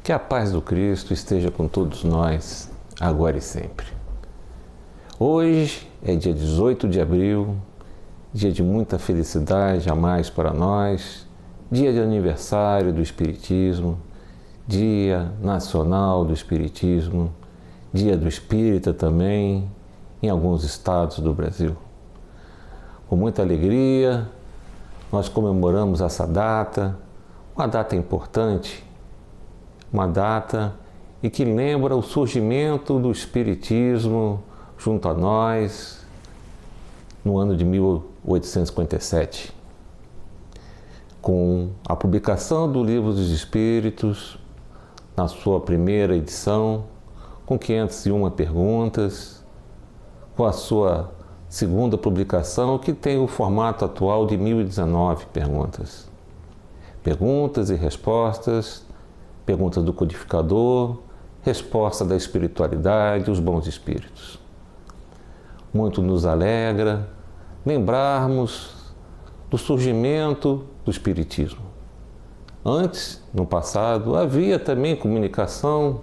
Que a paz do Cristo esteja com todos nós, agora e sempre. Hoje é dia 18 de abril, dia de muita felicidade jamais para nós, dia de aniversário do Espiritismo, dia nacional do Espiritismo, dia do Espírita também, em alguns estados do Brasil. Com muita alegria, nós comemoramos essa data, uma data importante, uma data e que lembra o surgimento do Espiritismo junto a nós no ano de 1857, com a publicação do Livro dos Espíritos, na sua primeira edição, com 501 perguntas, com a sua segunda publicação, que tem o formato atual de 1019 perguntas. Perguntas e respostas, perguntas do codificador, resposta da espiritualidade, os bons espíritos. Muito nos alegra lembrarmos do surgimento do Espiritismo. Antes, no passado, havia também comunicação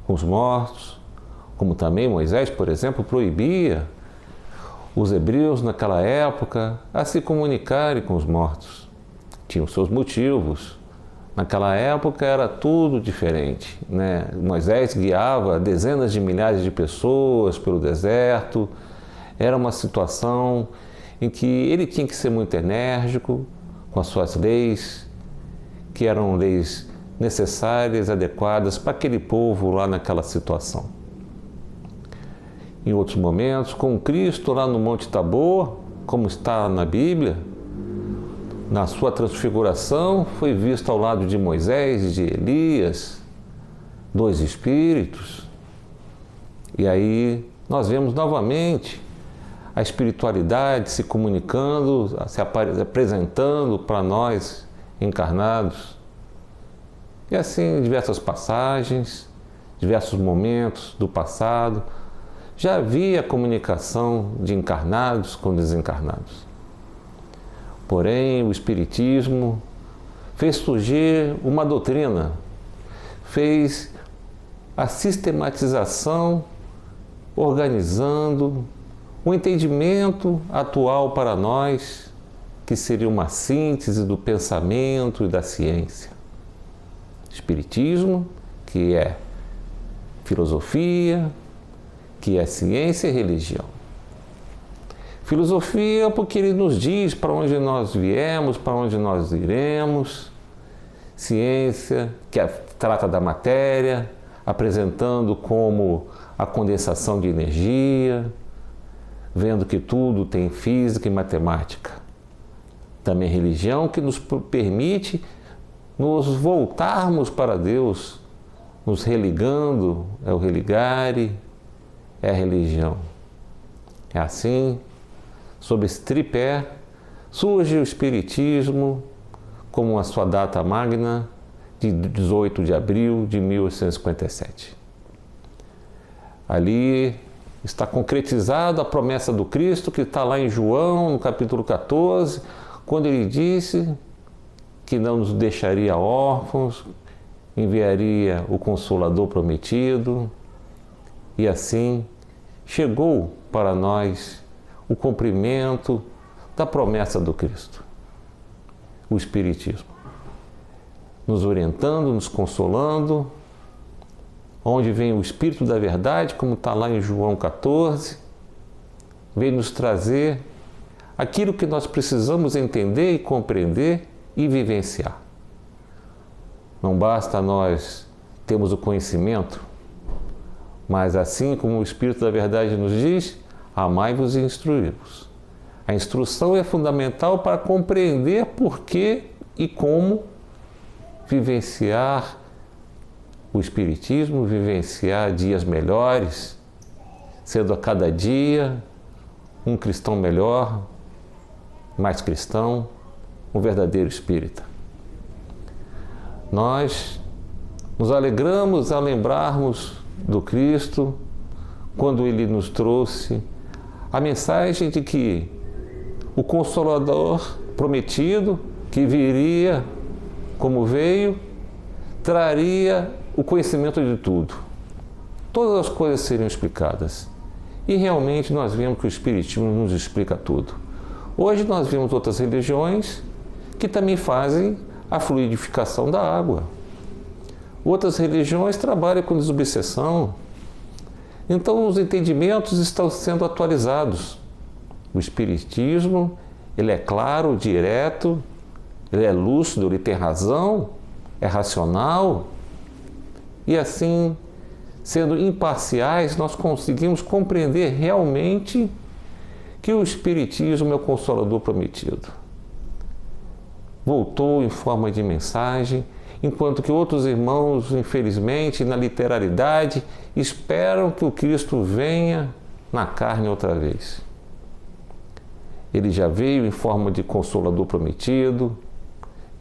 com os mortos, como também Moisés, por exemplo, proibia os hebreus naquela época a se comunicarem com os mortos. Tinham seus motivos. Naquela época era tudo diferente, né? Moisés guiava dezenas de milhares de pessoas pelo deserto. Era uma situação em que ele tinha que ser muito enérgico com as suas leis, que eram leis necessárias, adequadas para aquele povo lá naquela situação. Em outros momentos, com Cristo lá no Monte Tabor, como está na Bíblia, na sua transfiguração, foi visto ao lado de Moisés e de Elias, dois espíritos. E aí nós vemos novamente a espiritualidade se comunicando, se apresentando para nós encarnados. E assim, diversas passagens, diversos momentos do passado, já havia comunicação de encarnados com desencarnados. Porém, o Espiritismo fez surgir uma doutrina, fez a sistematização, organizando o entendimento atual para nós, que seria uma síntese do pensamento e da ciência. Espiritismo, que é filosofia, que é ciência e religião. Filosofia porque ele nos diz para onde nós viemos, para onde nós iremos. Ciência, que trata da matéria, apresentando como a condensação de energia, vendo que tudo tem física e matemática. Também religião, que nos permite nos voltarmos para Deus, nos religando, é o religare, é a religião. É assim, sob esse tripé, surge o Espiritismo como a sua data magna de 18 de abril de 1857. Ali está concretizada a promessa do Cristo, que está lá em João, no capítulo 14, quando ele disse que não nos deixaria órfãos, enviaria o Consolador prometido, e assim chegou para nós o cumprimento da promessa do Cristo, o Espiritismo, nos orientando, nos consolando, onde vem o Espírito da Verdade, como está lá em João 14, vem nos trazer aquilo que nós precisamos entender e compreender e vivenciar. Não basta nós termos o conhecimento, mas assim como o Espírito da Verdade nos diz, amai-vos e instruí-vos. A instrução é fundamental para compreender por que e como vivenciar o Espiritismo, vivenciar dias melhores, sendo a cada dia um cristão melhor, mais cristão, um verdadeiro espírita. Nós nos alegramos a lembrarmos do Cristo quando Ele nos trouxe a mensagem de que o Consolador prometido, que viria como veio, traria o conhecimento de tudo. Todas as coisas seriam explicadas. E realmente nós vemos que o Espiritismo nos explica tudo. Hoje nós vemos outras religiões que também fazem a fluidificação da água. Outras religiões trabalham com desobsessão. Então os entendimentos estão sendo atualizados. O Espiritismo, ele é claro, direto, ele é lúcido, ele tem razão, é racional. E assim, sendo imparciais, nós conseguimos compreender realmente que o Espiritismo é o Consolador prometido. Voltou em forma de mensagem, enquanto que outros irmãos, infelizmente, na literalidade, esperam que o Cristo venha na carne outra vez. Ele já veio em forma de Consolador prometido,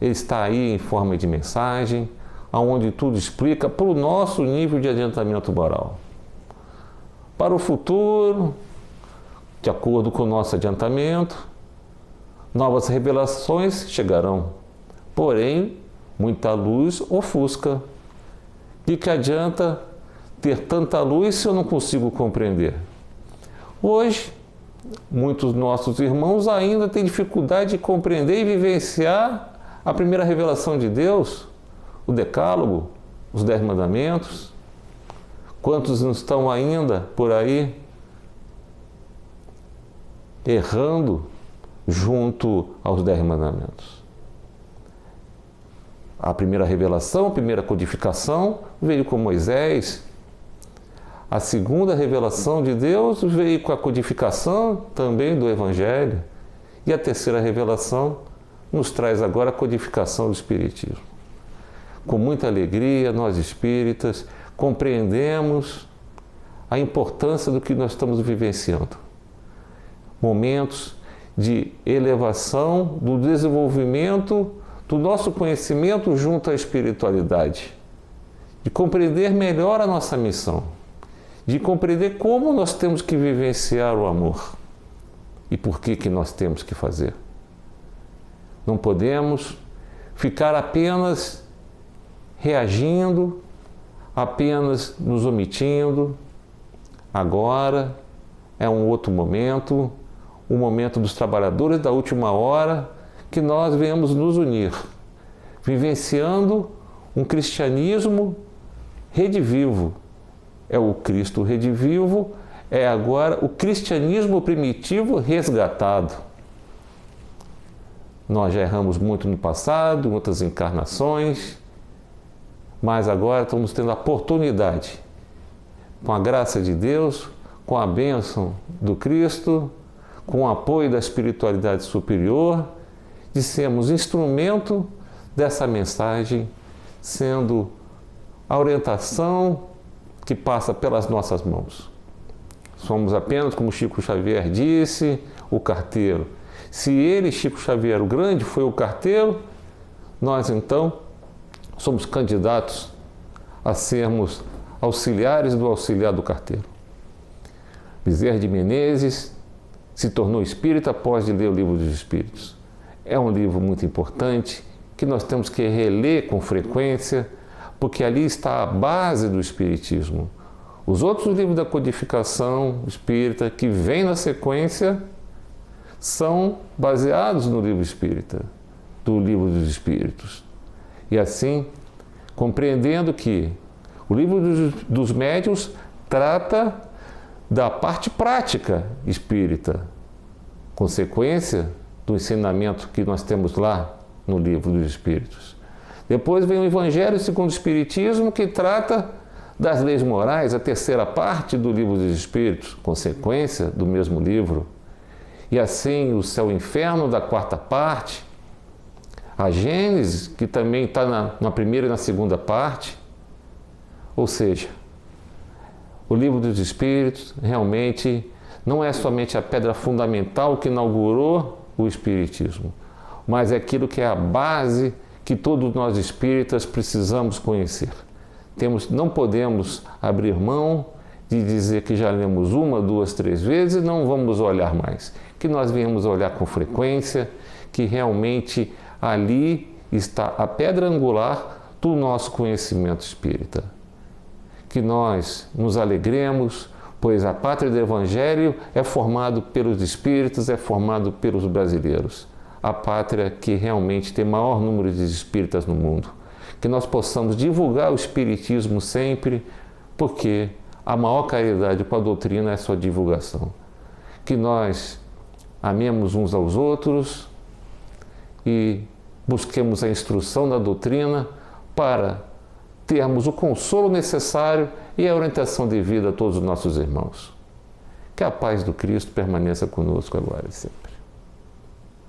ele está aí em forma de mensagem, onde tudo explica para o nosso nível de adiantamento moral. Para o futuro, de acordo com o nosso adiantamento, novas revelações chegarão. Porém, muita luz ofusca. De que adianta ter tanta luz se eu não consigo compreender? Hoje, muitos nossos irmãos ainda têm dificuldade de compreender e vivenciar a primeira revelação de Deus, o Decálogo, os 10 Mandamentos. Quantos não estão ainda por aí errando junto aos 10 Mandamentos? A primeira revelação, a primeira codificação veio com Moisés. A segunda revelação de Deus veio com a codificação também do Evangelho. E a terceira revelação nos traz agora a codificação do Espiritismo. Com muita alegria, nós espíritas compreendemos a importância do que nós estamos vivenciando. Momentos de elevação, do desenvolvimento do nosso conhecimento junto à espiritualidade, de compreender melhor a nossa missão, de compreender como nós temos que vivenciar o amor e por que nós temos que fazer. Não podemos ficar apenas reagindo, apenas nos omitindo. Agora é um outro momento, o momento dos trabalhadores da última hora, que nós venhamos nos unir, vivenciando um cristianismo redivivo. É o Cristo redivivo, é agora o cristianismo primitivo resgatado. Nós já erramos muito no passado, em outras encarnações, mas agora estamos tendo a oportunidade, com a graça de Deus, com a bênção do Cristo, com o apoio da espiritualidade superior, de sermos instrumento dessa mensagem, sendo a orientação que passa pelas nossas mãos. Somos apenas, como Chico Xavier disse, o carteiro. Se ele, Chico Xavier, o grande, foi o carteiro, nós então somos candidatos a sermos auxiliares do auxiliar do carteiro. Bezerra de Menezes se tornou espírita após de ler o Livro dos Espíritos. É um livro muito importante que nós temos que reler com frequência, porque ali está a base do espiritismo. Os outros livros da codificação espírita que vêm na sequência são baseados no livro espírita, do Livro dos Espíritos. E assim, compreendendo que o Livro dos Médiuns trata da parte prática espírita, consequência do ensinamento que nós temos lá no Livro dos Espíritos. Depois vem o Evangelho segundo o Espiritismo, que trata das leis morais, a terceira parte do Livro dos Espíritos, consequência do mesmo livro. E assim o Céu e o Inferno, da quarta parte. A Gênesis, que também está na primeira e na segunda parte. Ou seja, o Livro dos Espíritos realmente não é somente a pedra fundamental que inaugurou o Espiritismo, mas é aquilo que é a base que todos nós espíritas precisamos conhecer. Não podemos abrir mão de dizer que já lemos 1, 2, 3 vezes e não vamos olhar mais. Que nós venhamos olhar com frequência, que realmente ali está a pedra angular do nosso conhecimento espírita. Que nós nos alegremos, pois a pátria do Evangelho é formado pelos espíritos, é formado pelos brasileiros. A pátria que realmente tem maior número de espíritas no mundo. Que nós possamos divulgar o espiritismo sempre, porque a maior caridade com a doutrina é a sua divulgação. Que nós amemos uns aos outros e busquemos a instrução da doutrina para termos o consolo necessário e a orientação de vida a todos os nossos irmãos. Que a paz do Cristo permaneça conosco agora e sempre.